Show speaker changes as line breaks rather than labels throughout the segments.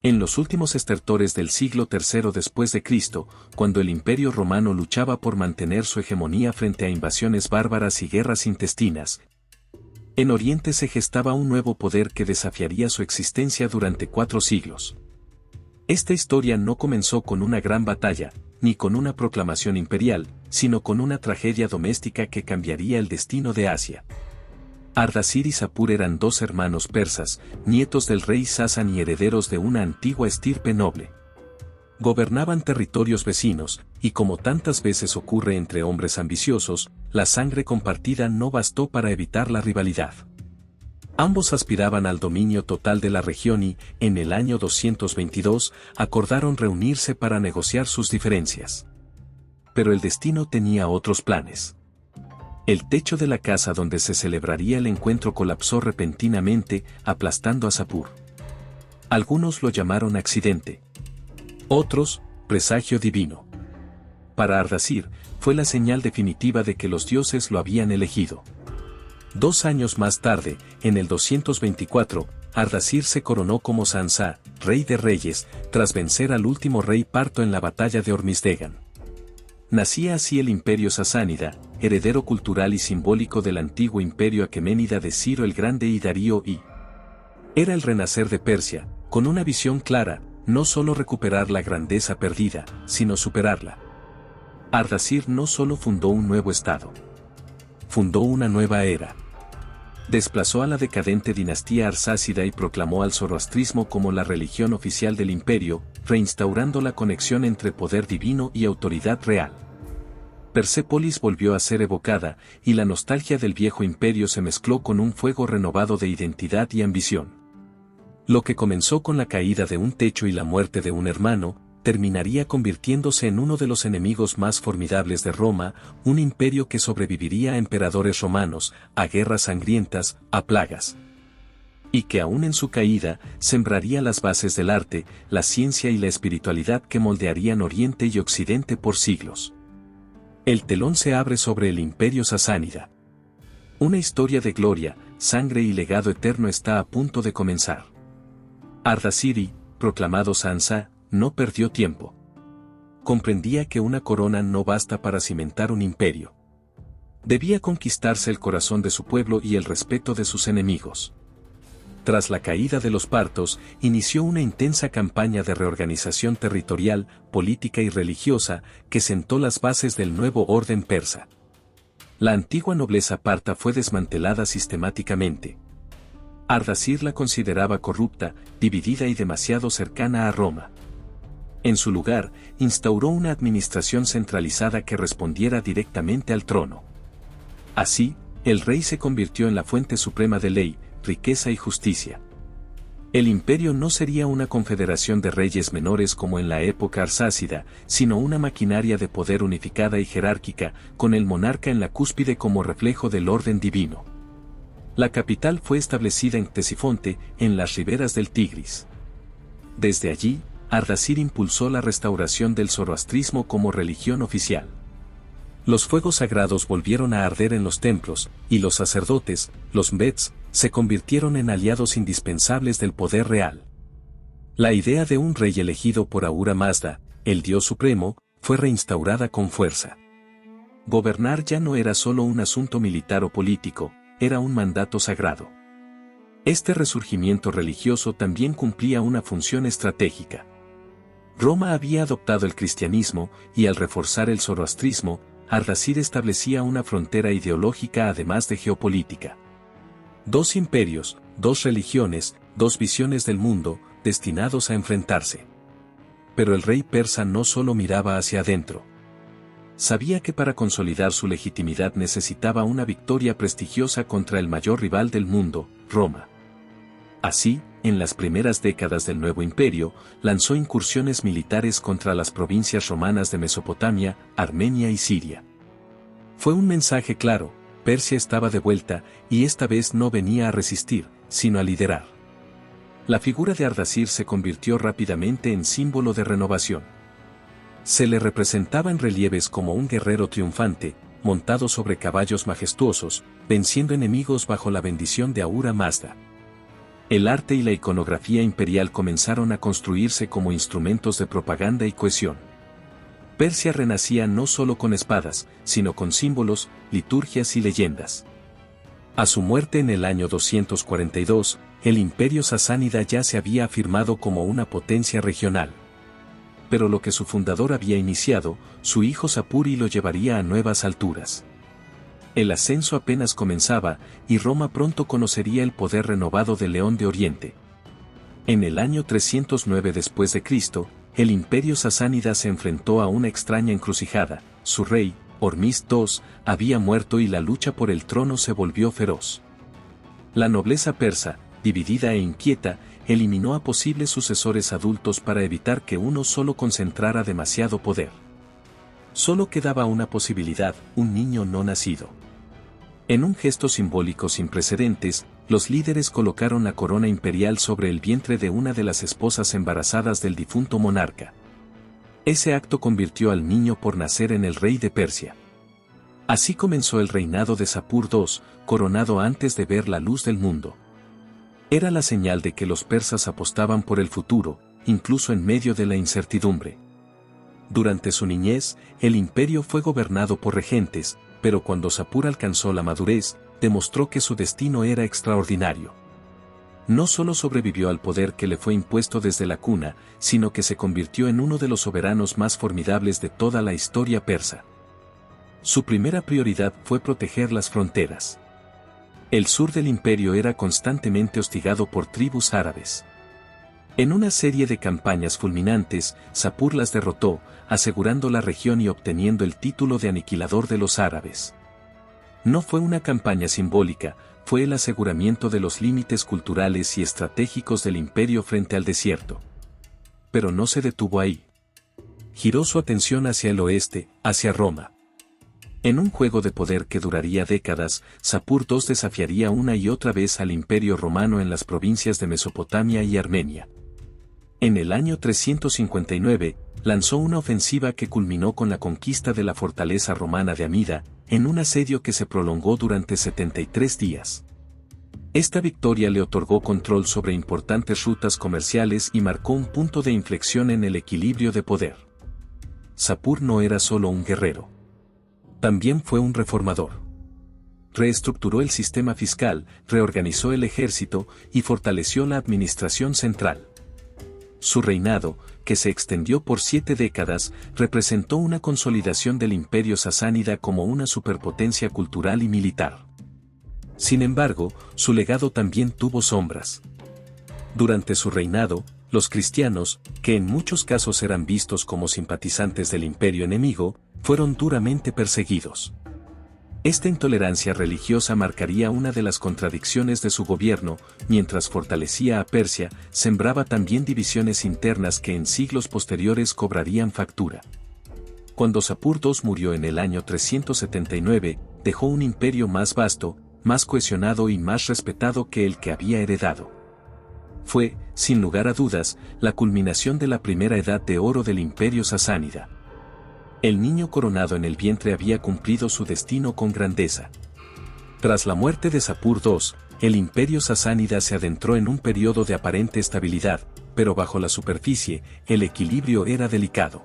En los últimos estertores del siglo III después de Cristo, cuando el Imperio Romano luchaba por mantener su hegemonía frente a invasiones bárbaras y guerras intestinas, en Oriente se gestaba un nuevo poder que desafiaría su existencia durante 4 siglos. Esta historia no comenzó con una gran batalla, ni con una proclamación imperial, sino con una tragedia doméstica que cambiaría el destino de Asia. Ardashir y Sapur eran 2 hermanos persas, nietos del rey Sasán y herederos de una antigua estirpe noble. Gobernaban territorios vecinos, y como tantas veces ocurre entre hombres ambiciosos, la sangre compartida no bastó para evitar la rivalidad. Ambos aspiraban al dominio total de la región y, en el año 222, acordaron reunirse para negociar sus diferencias. Pero el destino tenía otros planes. El techo de la casa donde se celebraría el encuentro colapsó repentinamente, aplastando a Sapur. Algunos lo llamaron accidente. Otros, presagio divino. Para Ardashir, fue la señal definitiva de que los dioses lo habían elegido. 2 años más tarde, en el 224, Ardashir se coronó como Sansá, rey de reyes, tras vencer al último rey parto en la batalla de Hormisdegan. Nacía así el imperio sasánida, heredero cultural y simbólico del antiguo imperio aqueménida de Ciro el Grande y Darío I. Era el renacer de Persia, con una visión clara, no solo recuperar la grandeza perdida, sino superarla. Ardashir no solo fundó un nuevo estado. Fundó una nueva era. Desplazó a la decadente dinastía arsásida y proclamó al zoroastrismo como la religión oficial del imperio, reinstaurando la conexión entre poder divino y autoridad real. Persépolis volvió a ser evocada, y la nostalgia del viejo imperio se mezcló con un fuego renovado de identidad y ambición. Lo que comenzó con la caída de un techo y la muerte de un hermano, terminaría convirtiéndose en uno de los enemigos más formidables de Roma, un imperio que sobreviviría a emperadores romanos, a guerras sangrientas, a plagas. Y que aún en su caída, sembraría las bases del arte, la ciencia y la espiritualidad que moldearían Oriente y Occidente por siglos. El telón se abre sobre el imperio sasánida. Una historia de gloria, sangre y legado eterno está a punto de comenzar. Ardashir, proclamado Sansá, no perdió tiempo. Comprendía que una corona no basta para cimentar un imperio. Debía conquistarse el corazón de su pueblo y el respeto de sus enemigos. Tras la caída de los partos, inició una intensa campaña de reorganización territorial, política y religiosa, que sentó las bases del nuevo orden persa. La antigua nobleza parta fue desmantelada sistemáticamente. Ardashir la consideraba corrupta, dividida y demasiado cercana a Roma. En su lugar, instauró una administración centralizada que respondiera directamente al trono. Así, el rey se convirtió en la fuente suprema de ley, riqueza y justicia. El imperio no sería una confederación de reyes menores como en la época arsásida, sino una maquinaria de poder unificada y jerárquica, con el monarca en la cúspide como reflejo del orden divino. La capital fue establecida en Ctesifonte, en las riberas del Tigris. Desde allí, Ardashir impulsó la restauración del zoroastrismo como religión oficial. Los fuegos sagrados volvieron a arder en los templos, y los sacerdotes, los mbets, se convirtieron en aliados indispensables del poder real. La idea de un rey elegido por Ahura Mazda, el dios supremo, fue reinstaurada con fuerza. Gobernar ya no era solo un asunto militar o político, era un mandato sagrado. Este resurgimiento religioso también cumplía una función estratégica. Roma había adoptado el cristianismo, y al reforzar el zoroastrismo, Ardashir establecía una frontera ideológica además de geopolítica. 2 imperios, 2 religiones, 2 visiones del mundo, destinados a enfrentarse. Pero el rey persa no solo miraba hacia adentro. Sabía que para consolidar su legitimidad necesitaba una victoria prestigiosa contra el mayor rival del mundo, Roma. Así, en las primeras décadas del nuevo imperio, lanzó incursiones militares contra las provincias romanas de Mesopotamia, Armenia y Siria. Fue un mensaje claro: Persia estaba de vuelta, y esta vez no venía a resistir, sino a liderar. La figura de Ardashir se convirtió rápidamente en símbolo de renovación. Se le representaba en relieves como un guerrero triunfante, montado sobre caballos majestuosos, venciendo enemigos bajo la bendición de Ahura Mazda. El arte y la iconografía imperial comenzaron a construirse como instrumentos de propaganda y cohesión. Persia renacía no solo con espadas, sino con símbolos, liturgias y leyendas. A su muerte en el año 242, el imperio sasánida ya se había afirmado como una potencia regional. Pero lo que su fundador había iniciado, su hijo Sapuri lo llevaría a nuevas alturas. El ascenso apenas comenzaba, y Roma pronto conocería el poder renovado del León de Oriente. En el año 309 después de Cristo, el imperio sasánida se enfrentó a una extraña encrucijada. Su rey, Hormizd II, había muerto y la lucha por el trono se volvió feroz. La nobleza persa, dividida e inquieta, eliminó a posibles sucesores adultos para evitar que uno solo concentrara demasiado poder. Solo quedaba una posibilidad: un niño no nacido. En un gesto simbólico sin precedentes, los líderes colocaron la corona imperial sobre el vientre de una de las esposas embarazadas del difunto monarca. Ese acto convirtió al niño por nacer en el rey de Persia. Así comenzó el reinado de Sapur II, coronado antes de ver la luz del mundo. Era la señal de que los persas apostaban por el futuro, incluso en medio de la incertidumbre. Durante su niñez, el imperio fue gobernado por regentes, pero cuando Sapur alcanzó la madurez, demostró que su destino era extraordinario. No solo sobrevivió al poder que le fue impuesto desde la cuna, sino que se convirtió en uno de los soberanos más formidables de toda la historia persa. Su primera prioridad fue proteger las fronteras. El sur del imperio era constantemente hostigado por tribus árabes. En una serie de campañas fulminantes, Sapur las derrotó, asegurando la región y obteniendo el título de aniquilador de los árabes. No fue una campaña simbólica, fue el aseguramiento de los límites culturales y estratégicos del imperio frente al desierto. Pero no se detuvo ahí. Giró su atención hacia el oeste, hacia Roma. En un juego de poder que duraría décadas, Sapur II desafiaría una y otra vez al imperio romano en las provincias de Mesopotamia y Armenia. En el año 359, lanzó una ofensiva que culminó con la conquista de la fortaleza romana de Amida, en un asedio que se prolongó durante 73 días. Esta victoria le otorgó control sobre importantes rutas comerciales y marcó un punto de inflexión en el equilibrio de poder. Sapur no era solo un guerrero. También fue un reformador. Reestructuró el sistema fiscal, reorganizó el ejército y fortaleció la administración central. Su reinado, que se extendió por 7 décadas, representó una consolidación del imperio sasánida como una superpotencia cultural y militar. Sin embargo, su legado también tuvo sombras. Durante su reinado, los cristianos, que en muchos casos eran vistos como simpatizantes del imperio enemigo, fueron duramente perseguidos. Esta intolerancia religiosa marcaría una de las contradicciones de su gobierno. Mientras fortalecía a Persia, sembraba también divisiones internas que en siglos posteriores cobrarían factura. Cuando Sapur II murió en el año 379, dejó un imperio más vasto, más cohesionado y más respetado que el que había heredado. Fue, sin lugar a dudas, la culminación de la primera edad de oro del imperio sasánida. El niño coronado en el vientre había cumplido su destino con grandeza. Tras la muerte de Sapur II, el imperio sasánida se adentró en un periodo de aparente estabilidad, pero bajo la superficie, el equilibrio era delicado.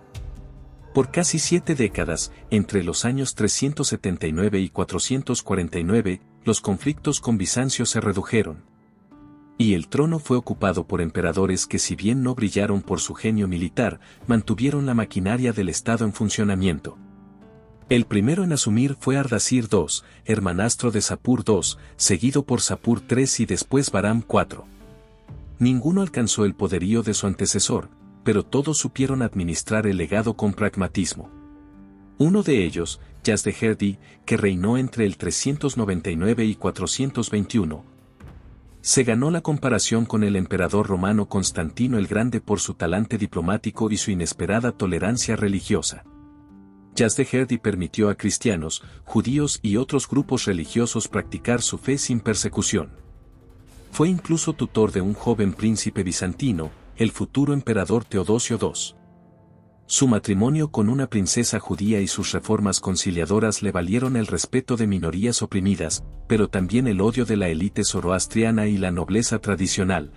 Por casi 7 décadas, entre los años 379 y 449, los conflictos con Bizancio se redujeron. Y el trono fue ocupado por emperadores que, si bien no brillaron por su genio militar, mantuvieron la maquinaria del Estado en funcionamiento. El primero en asumir fue Ardashir II, hermanastro de Sapur II, seguido por Sapur III y después Bahram IV. Ninguno alcanzó el poderío de su antecesor, pero todos supieron administrar el legado con pragmatismo. Uno de ellos, Yazdegerdí, que reinó entre el 399 y 421, se ganó la comparación con el emperador romano Constantino el Grande por su talante diplomático y su inesperada tolerancia religiosa. Yazdegerdí permitió a cristianos, judíos y otros grupos religiosos practicar su fe sin persecución. Fue incluso tutor de un joven príncipe bizantino, el futuro emperador Teodosio II. Su matrimonio con una princesa judía y sus reformas conciliadoras le valieron el respeto de minorías oprimidas, pero también el odio de la élite zoroastriana y la nobleza tradicional,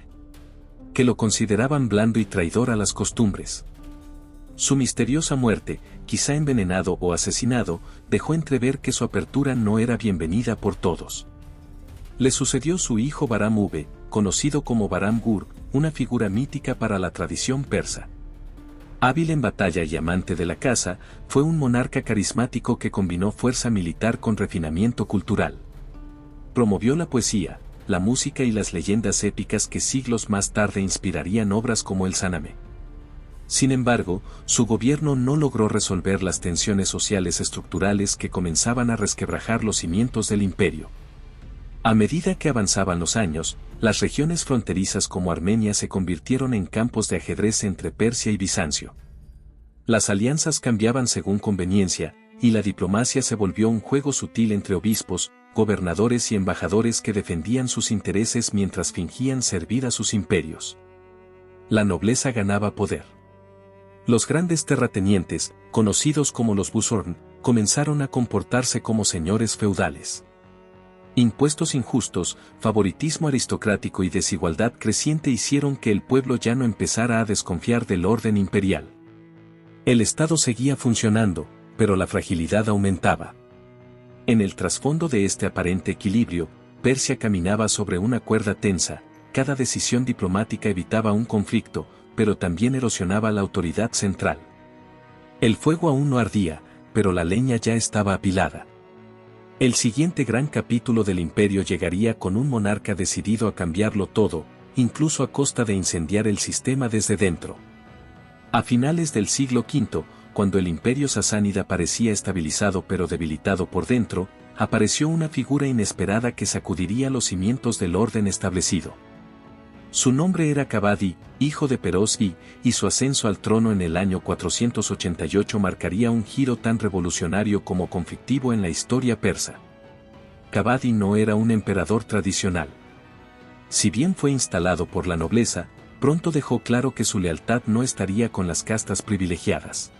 que lo consideraban blando y traidor a las costumbres. Su misteriosa muerte, quizá envenenado o asesinado, dejó entrever que su apertura no era bienvenida por todos. Le sucedió su hijo Bahram V, conocido como Bahram Gur, una figura mítica para la tradición persa. Hábil en batalla y amante de la caza, fue un monarca carismático que combinó fuerza militar con refinamiento cultural. Promovió la poesía, la música y las leyendas épicas que siglos más tarde inspirarían obras como el Sáname. Sin embargo, su gobierno no logró resolver las tensiones sociales estructurales que comenzaban a resquebrajar los cimientos del imperio. A medida que avanzaban los años, las regiones fronterizas como Armenia se convirtieron en campos de ajedrez entre Persia y Bizancio. Las alianzas cambiaban según conveniencia, y la diplomacia se volvió un juego sutil entre obispos, gobernadores y embajadores que defendían sus intereses mientras fingían servir a sus imperios. La nobleza ganaba poder. Los grandes terratenientes, conocidos como los Buzorn, comenzaron a comportarse como señores feudales. Impuestos injustos, favoritismo aristocrático y desigualdad creciente hicieron que el pueblo llano empezara a desconfiar del orden imperial. El Estado seguía funcionando, pero la fragilidad aumentaba. En el trasfondo de este aparente equilibrio, Persia caminaba sobre una cuerda tensa, cada decisión diplomática evitaba un conflicto, pero también erosionaba la autoridad central. El fuego aún no ardía, pero la leña ya estaba apilada. El siguiente gran capítulo del imperio llegaría con un monarca decidido a cambiarlo todo, incluso a costa de incendiar el sistema desde dentro. A finales del siglo V, cuando el imperio sasánida parecía estabilizado pero debilitado por dentro, apareció una figura inesperada que sacudiría los cimientos del orden establecido. Su nombre era Kabad-i, hijo de Peroz-i, y su ascenso al trono en el año 488 marcaría un giro tan revolucionario como conflictivo en la historia persa. Kabad-i no era un emperador tradicional. Si bien fue instalado por la nobleza, pronto dejó claro que su lealtad no estaría con las castas privilegiadas.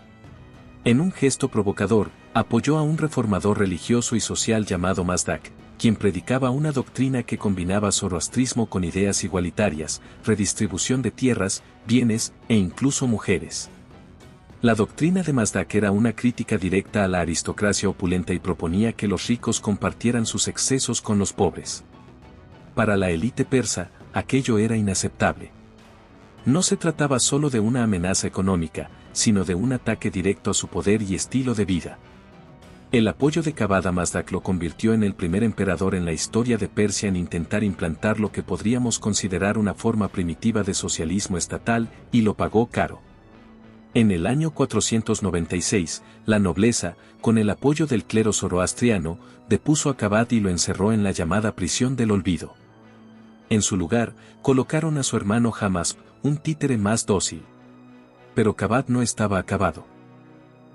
En un gesto provocador, apoyó a un reformador religioso y social llamado Mazdak, quien predicaba una doctrina que combinaba zoroastrismo con ideas igualitarias, redistribución de tierras, bienes e incluso mujeres. La doctrina de Mazdak era una crítica directa a la aristocracia opulenta y proponía que los ricos compartieran sus excesos con los pobres. Para la élite persa, aquello era inaceptable. No se trataba solo de una amenaza económica, sino de un ataque directo a su poder y estilo de vida. El apoyo de Kabad a Mazdak lo convirtió en el primer emperador en la historia de Persia en intentar implantar lo que podríamos considerar una forma primitiva de socialismo estatal, y lo pagó caro. En el año 496, la nobleza, con el apoyo del clero zoroastriano, depuso a Kabad y lo encerró en la llamada prisión del olvido. En su lugar, colocaron a su hermano Hammasp, un títere más dócil. Pero Kabad no estaba acabado.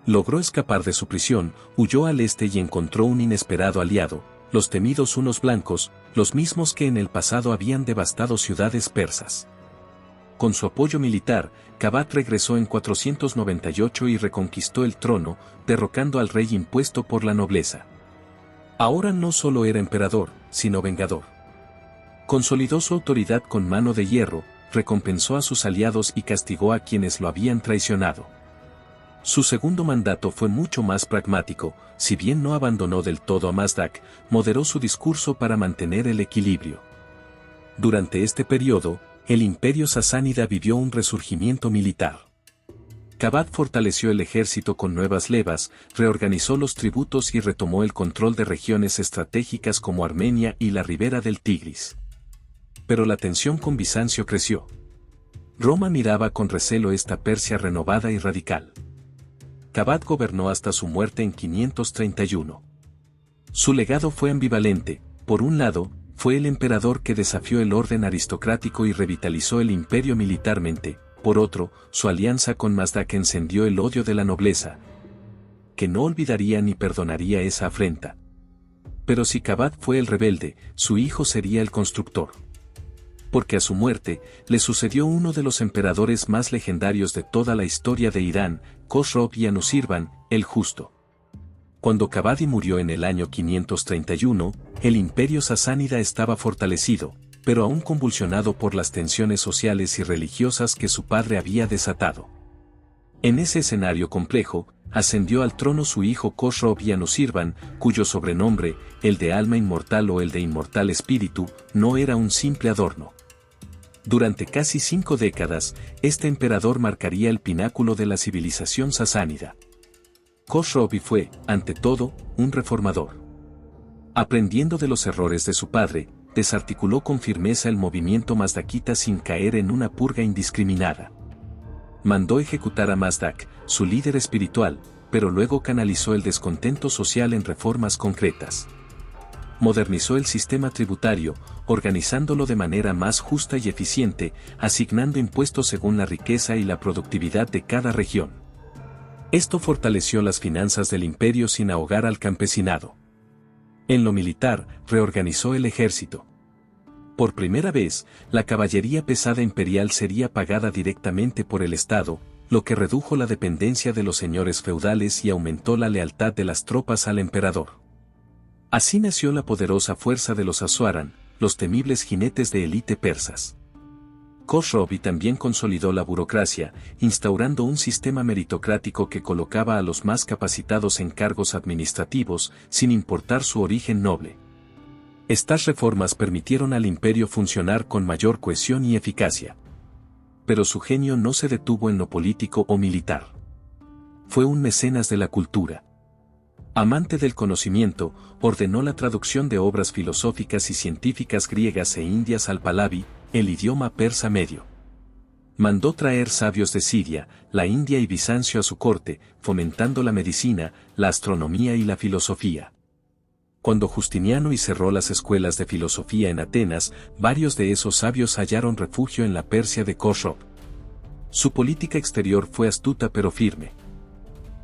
Logró escapar de su prisión, huyó al este y encontró un inesperado aliado, los temidos hunos blancos, los mismos que en el pasado habían devastado ciudades persas. Con su apoyo militar, Kabad regresó en 498 y reconquistó el trono, derrocando al rey impuesto por la nobleza. Ahora no solo era emperador, sino vengador. Consolidó su autoridad con mano de hierro, recompensó a sus aliados y castigó a quienes lo habían traicionado. Su segundo mandato fue mucho más pragmático, si bien no abandonó del todo a Mazdak, moderó su discurso para mantener el equilibrio. Durante este periodo, el imperio sasánida vivió un resurgimiento militar. Kabad fortaleció el ejército con nuevas levas, reorganizó los tributos y retomó el control de regiones estratégicas como Armenia y la ribera del Tigris. Pero la tensión con Bizancio creció. Roma miraba con recelo esta Persia renovada y radical. Kabad gobernó hasta su muerte en 531. Su legado fue ambivalente. Por un lado, fue el emperador que desafió el orden aristocrático y revitalizó el imperio militarmente. Por otro, su alianza con Mazdak encendió el odio de la nobleza, que no olvidaría ni perdonaría esa afrenta. Pero si Kabad fue el rebelde, su hijo sería el constructor. porque a su muerte le sucedió uno de los emperadores más legendarios de toda la historia de Irán, Khosrov y Anushirvan, el Justo. Cuando Qabadi murió en el año 531, el imperio sasánida estaba fortalecido, pero aún convulsionado por las tensiones sociales y religiosas que su padre había desatado. En ese escenario complejo, ascendió al trono su hijo Khosrov y Anushirvan, cuyo sobrenombre, el de alma inmortal o el de inmortal espíritu, no era un simple adorno. Durante casi 5 décadas, este emperador marcaría el pináculo de la civilización sasánida. Khosrov fue, ante todo, un reformador. Aprendiendo de los errores de su padre, desarticuló con firmeza el movimiento mazdaquita sin caer en una purga indiscriminada. Mandó ejecutar a Mazdak, su líder espiritual, pero luego canalizó el descontento social en reformas concretas. Modernizó el sistema tributario, organizándolo de manera más justa y eficiente, asignando impuestos según la riqueza y la productividad de cada región. Esto fortaleció las finanzas del imperio sin ahogar al campesinado. En lo militar, reorganizó el ejército. Por primera vez, la caballería pesada imperial sería pagada directamente por el Estado, lo que redujo la dependencia de los señores feudales y aumentó la lealtad de las tropas al emperador. Así nació la poderosa fuerza de los Asuaran, los temibles jinetes de élite persas. Khosrov también consolidó la burocracia, instaurando un sistema meritocrático que colocaba a los más capacitados en cargos administrativos, sin importar su origen noble. Estas reformas permitieron al imperio funcionar con mayor cohesión y eficacia. Pero su genio no se detuvo en lo político o militar. Fue un mecenas de la cultura. Amante del conocimiento, ordenó la traducción de obras filosóficas y científicas griegas e indias al Pahlavi, el idioma persa medio. Mandó traer sabios de Siria, la India y Bizancio a su corte, fomentando la medicina, la astronomía y la filosofía. Cuando Justiniano cerró las escuelas de filosofía en Atenas, varios de esos sabios hallaron refugio en la Persia de Khosrov. Su política exterior fue astuta pero firme.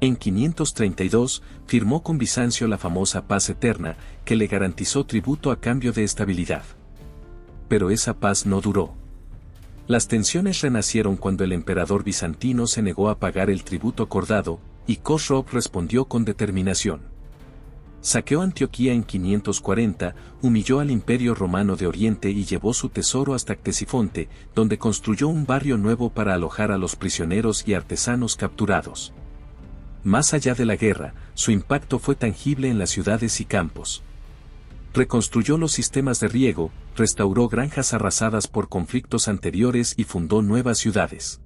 En 532, firmó con Bizancio la famosa paz eterna, que le garantizó tributo a cambio de estabilidad. Pero esa paz no duró. Las tensiones renacieron cuando el emperador bizantino se negó a pagar el tributo acordado, y Khosrov respondió con determinación. Saqueó Antioquía en 540, humilló al Imperio Romano de Oriente y llevó su tesoro hasta Ctesifonte, donde construyó un barrio nuevo para alojar a los prisioneros y artesanos capturados. Más allá de la guerra, su impacto fue tangible en las ciudades y campos. Reconstruyó los sistemas de riego, restauró granjas arrasadas por conflictos anteriores y fundó nuevas ciudades.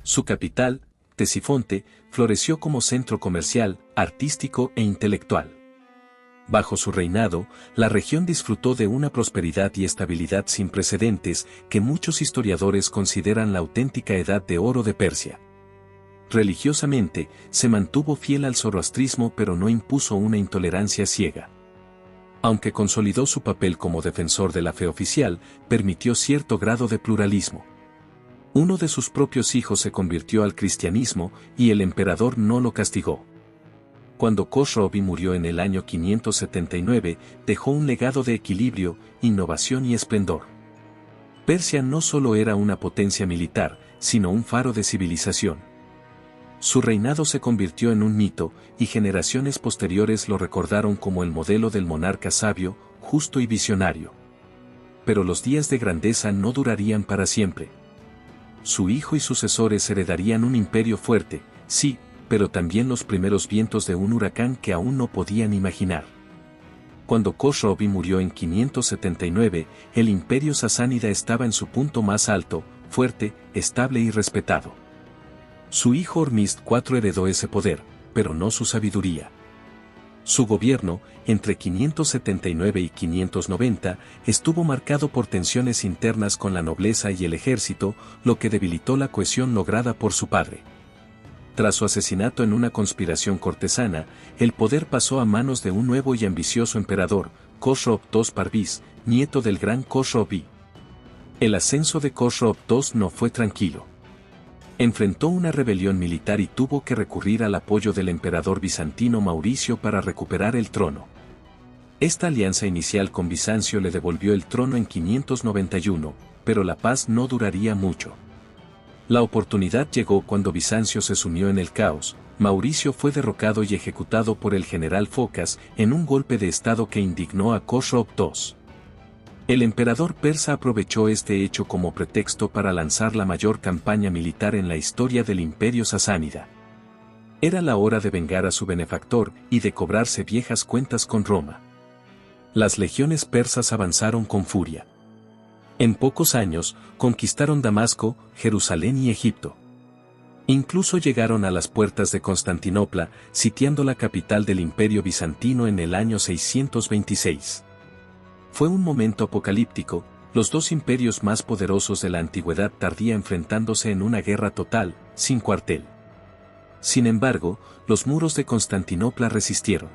Su capital, Ctesifonte, floreció como centro comercial, artístico e intelectual. Bajo su reinado, la región disfrutó de una prosperidad y estabilidad sin precedentes que muchos historiadores consideran la auténtica edad de oro de Persia. Religiosamente, se mantuvo fiel al zoroastrismo pero no impuso una intolerancia ciega. Aunque consolidó su papel como defensor de la fe oficial, permitió cierto grado de pluralismo. Uno de sus propios hijos se convirtió al cristianismo y el emperador no lo castigó. Cuando Khosrov murió en el año 579, dejó un legado de equilibrio, innovación y esplendor. Persia no solo era una potencia militar, sino un faro de civilización. Su reinado se convirtió en un mito, y generaciones posteriores lo recordaron como el modelo del monarca sabio, justo y visionario. Pero los días de grandeza no durarían para siempre. Su hijo y sucesores heredarían un imperio fuerte, sí, pero también los primeros vientos de un huracán que aún no podían imaginar. Cuando Khosrov murió en 579, el imperio sasánida estaba en su punto más alto, fuerte, estable y respetado. Su hijo Hormizd IV heredó ese poder, pero no su sabiduría. Su gobierno, entre 579 y 590, estuvo marcado por tensiones internas con la nobleza y el ejército, lo que debilitó la cohesión lograda por su padre. Tras su asesinato en una conspiración cortesana, el poder pasó a manos de un nuevo y ambicioso emperador, Khosrov II Parviz, nieto del gran Khosrov I. El ascenso de Khosrov II no fue tranquilo. Enfrentó una rebelión militar y tuvo que recurrir al apoyo del emperador bizantino Mauricio para recuperar el trono. Esta alianza inicial con Bizancio le devolvió el trono en 591, pero la paz no duraría mucho. La oportunidad llegó cuando Bizancio se sumió en el caos. Mauricio fue derrocado y ejecutado por el general Focas en un golpe de estado que indignó a Khosrov II. El emperador persa aprovechó este hecho como pretexto para lanzar la mayor campaña militar en la historia del imperio sasánida. Era la hora de vengar a su benefactor y de cobrarse viejas cuentas con Roma. Las legiones persas avanzaron con furia. En pocos años, conquistaron Damasco, Jerusalén y Egipto. Incluso llegaron a las puertas de Constantinopla, sitiando la capital del Imperio Bizantino en el año 626. Fue un momento apocalíptico, los dos imperios más poderosos de la antigüedad tardía enfrentándose en una guerra total, sin cuartel. Sin embargo, los muros de Constantinopla resistieron.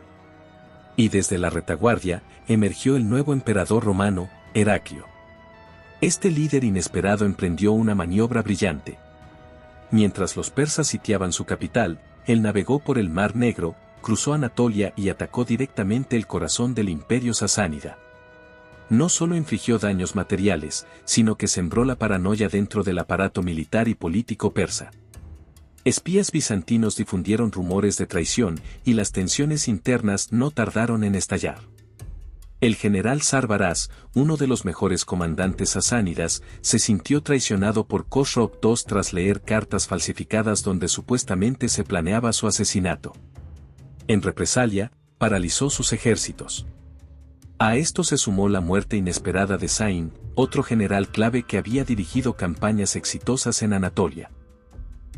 Y desde la retaguardia, emergió el nuevo emperador romano, Heraclio. Este líder inesperado emprendió una maniobra brillante. Mientras los persas sitiaban su capital, él navegó por el Mar Negro, cruzó Anatolia y atacó directamente el corazón del imperio sasánida. No solo infligió daños materiales, sino que sembró la paranoia dentro del aparato militar y político persa. Espías bizantinos difundieron rumores de traición y las tensiones internas no tardaron en estallar. El general Sarbaraz, uno de los mejores comandantes sasánidas, se sintió traicionado por Khosrov II tras leer cartas falsificadas donde supuestamente se planeaba su asesinato. En represalia, paralizó sus ejércitos. A esto se sumó la muerte inesperada de Zayn, otro general clave que había dirigido campañas exitosas en Anatolia.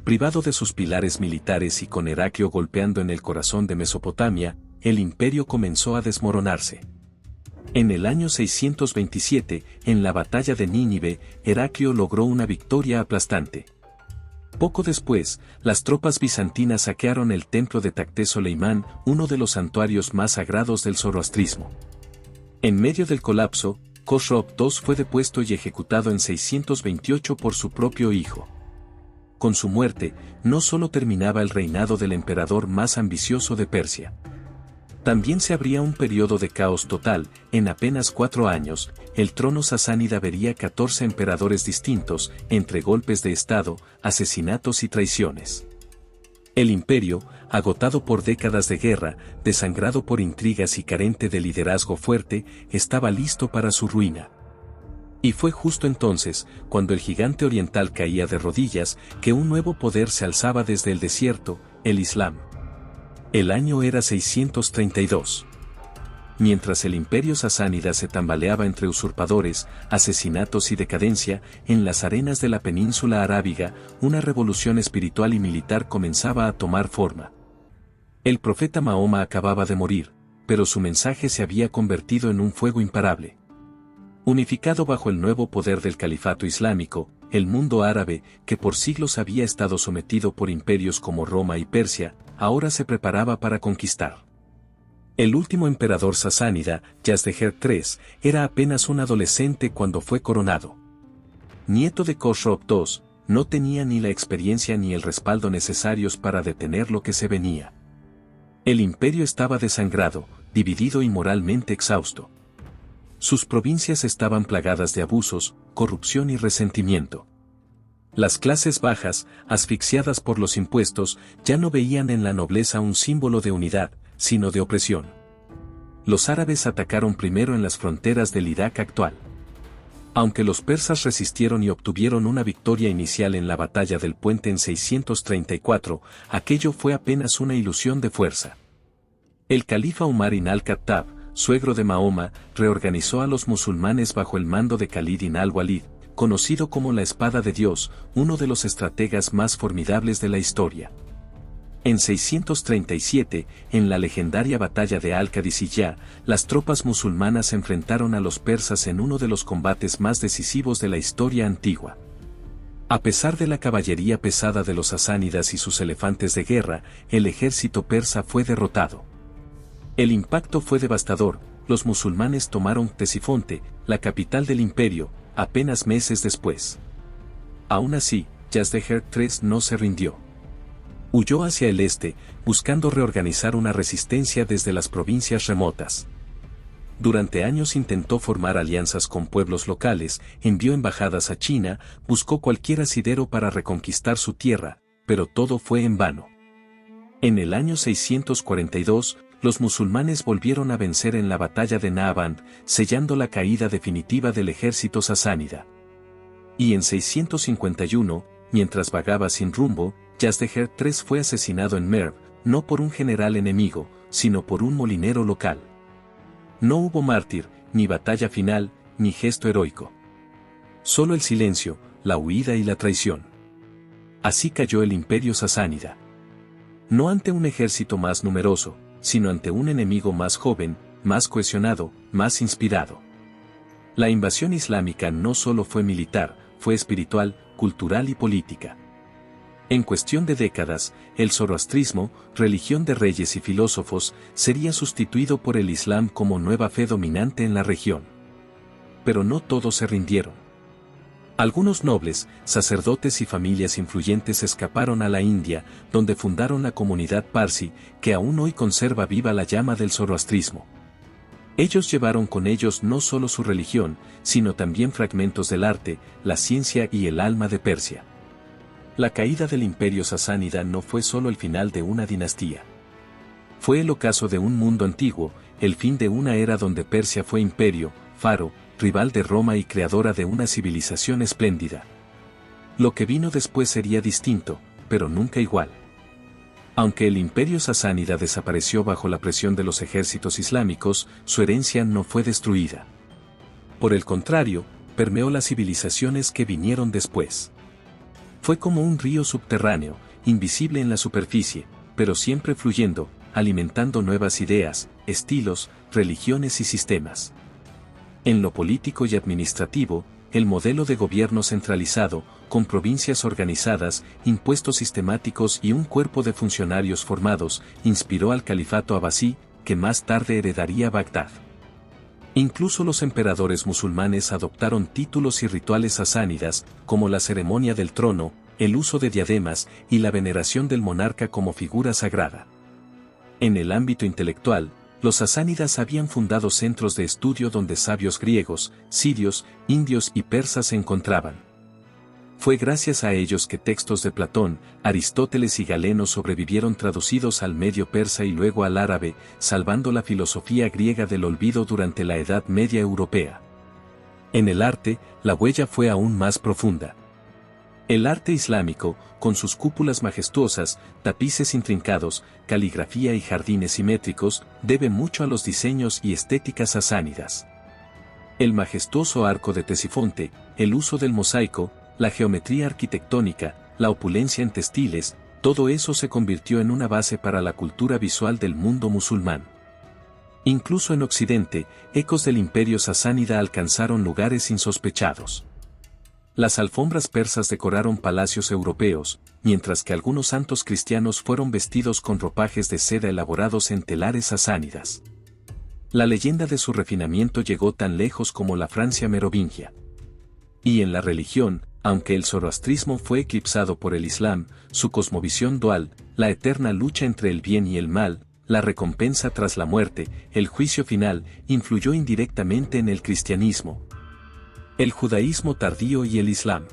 Privado de sus pilares militares y con Heraclio golpeando en el corazón de Mesopotamia, el imperio comenzó a desmoronarse. En el año 627, en la batalla de Nínive, Heraclio logró una victoria aplastante. Poco después, las tropas bizantinas saquearon el templo de Takte Soleimán, uno de los santuarios más sagrados del zoroastrismo. En medio del colapso, Khosrov II fue depuesto y ejecutado en 628 por su propio hijo. Con su muerte, no solo terminaba el reinado del emperador más ambicioso de Persia. También se abría un periodo de caos total. En apenas 4 años, el trono sasánida vería 14 emperadores distintos, entre golpes de estado, asesinatos y traiciones. El imperio, agotado por décadas de guerra, desangrado por intrigas y carente de liderazgo fuerte, estaba listo para su ruina. Y fue justo entonces, cuando el gigante oriental caía de rodillas, que un nuevo poder se alzaba desde el desierto, el Islam. El año era 632. Mientras el imperio sasánida se tambaleaba entre usurpadores, asesinatos y decadencia, en las arenas de la península arábiga, una revolución espiritual y militar comenzaba a tomar forma. El profeta Mahoma acababa de morir, pero su mensaje se había convertido en un fuego imparable. Unificado bajo el nuevo poder del califato islámico, el mundo árabe, que por siglos había estado sometido por imperios como Roma y Persia, ahora se preparaba para conquistar. El último emperador sasánida, Yazdejerd III, era apenas un adolescente cuando fue coronado. Nieto de Khosrov II, no tenía ni la experiencia ni el respaldo necesarios para detener lo que se venía. El imperio estaba desangrado, dividido y moralmente exhausto. Sus provincias estaban plagadas de abusos, corrupción y resentimiento. Las clases bajas, asfixiadas por los impuestos, ya no veían en la nobleza un símbolo de unidad, sino de opresión. Los árabes atacaron primero en las fronteras del Irak actual. Aunque los persas resistieron y obtuvieron una victoria inicial en la batalla del puente en 634, aquello fue apenas una ilusión de fuerza. El califa Umar ibn al-Khattab, suegro de Mahoma, reorganizó a los musulmanes bajo el mando de Khalid ibn al-Walid, conocido como la Espada de Dios, uno de los estrategas más formidables de la historia. En 637, en la legendaria batalla de Al-Qadisiyah, las tropas musulmanas se enfrentaron a los persas en uno de los combates más decisivos de la historia antigua. A pesar de la caballería pesada de los sasánidas y sus elefantes de guerra, el ejército persa fue derrotado. El impacto fue devastador. Los musulmanes tomaron Ctesifonte, la capital del imperio, apenas meses después. Aún así, Yazdejerd III no se rindió. Huyó hacia el este, buscando reorganizar una resistencia desde las provincias remotas. Durante años intentó formar alianzas con pueblos locales, envió embajadas a China, buscó cualquier asidero para reconquistar su tierra, pero todo fue en vano. En el año 642, los musulmanes volvieron a vencer en la batalla de Nahband, sellando la caída definitiva del ejército sasánida. Y en 651, mientras vagaba sin rumbo, Yazdegerd III fue asesinado en Merv, no por un general enemigo, sino por un molinero local. No hubo mártir, ni batalla final, ni gesto heroico. Solo el silencio, la huida y la traición. Así cayó el imperio sasánida. No ante un ejército más numeroso, sino ante un enemigo más joven, más cohesionado, más inspirado. La invasión islámica no solo fue militar, fue espiritual, cultural y política. En cuestión de décadas, el zoroastrismo, religión de reyes y filósofos, sería sustituido por el Islam como nueva fe dominante en la región. Pero no todos se rindieron. Algunos nobles, sacerdotes y familias influyentes escaparon a la India, donde fundaron la comunidad parsi, que aún hoy conserva viva la llama del zoroastrismo. Ellos llevaron con ellos no solo su religión, sino también fragmentos del arte, la ciencia y el alma de Persia. La caída del imperio sasánida no fue solo el final de una dinastía. Fue el ocaso de un mundo antiguo, el fin de una era donde Persia fue imperio, faro, rival de Roma y creadora de una civilización espléndida. Lo que vino después sería distinto, pero nunca igual. Aunque el imperio sasánida desapareció bajo la presión de los ejércitos islámicos, su herencia no fue destruida. Por el contrario, permeó las civilizaciones que vinieron después. Fue como un río subterráneo, invisible en la superficie, pero siempre fluyendo, alimentando nuevas ideas, estilos, religiones y sistemas. En lo político y administrativo, el modelo de gobierno centralizado, con provincias organizadas, impuestos sistemáticos y un cuerpo de funcionarios formados, inspiró al califato abasí, que más tarde heredaría Bagdad. Incluso los emperadores musulmanes adoptaron títulos y rituales sasánidas, como la ceremonia del trono, el uso de diademas y la veneración del monarca como figura sagrada. En el ámbito intelectual, los sasánidas habían fundado centros de estudio donde sabios griegos, sirios, indios y persas se encontraban. Fue gracias a ellos que textos de Platón, Aristóteles y Galeno sobrevivieron traducidos al medio persa y luego al árabe, salvando la filosofía griega del olvido durante la Edad Media europea. En el arte, la huella fue aún más profunda. El arte islámico, con sus cúpulas majestuosas, tapices intrincados, caligrafía y jardines simétricos, debe mucho a los diseños y estéticas sasánidas. El majestuoso arco de Ctesifonte, el uso del mosaico, la geometría arquitectónica, la opulencia en textiles, todo eso se convirtió en una base para la cultura visual del mundo musulmán. Incluso en Occidente, ecos del imperio sasánida alcanzaron lugares insospechados. Las alfombras persas decoraron palacios europeos, mientras que algunos santos cristianos fueron vestidos con ropajes de seda elaborados en telares sasánidas. La leyenda de su refinamiento llegó tan lejos como la Francia merovingia. Y en la religión, aunque el zoroastrismo fue eclipsado por el Islam, su cosmovisión dual, la eterna lucha entre el bien y el mal, la recompensa tras la muerte, el juicio final, influyó indirectamente en el cristianismo, el judaísmo tardío y el Islam.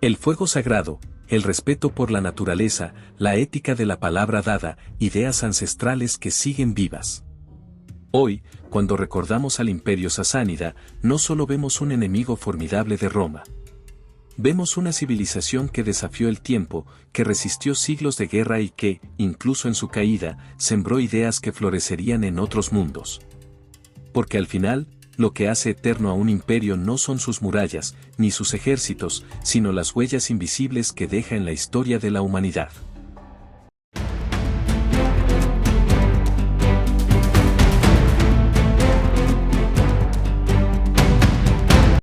El fuego sagrado, el respeto por la naturaleza, la ética de la palabra dada, ideas ancestrales que siguen vivas. Hoy, cuando recordamos al imperio sasánida, no solo vemos un enemigo formidable de Roma. Vemos una civilización que desafió el tiempo, que resistió siglos de guerra y que, incluso en su caída, sembró ideas que florecerían en otros mundos. Porque al final, lo que hace eterno a un imperio no son sus murallas, ni sus ejércitos, sino las huellas invisibles que deja en la historia de la humanidad.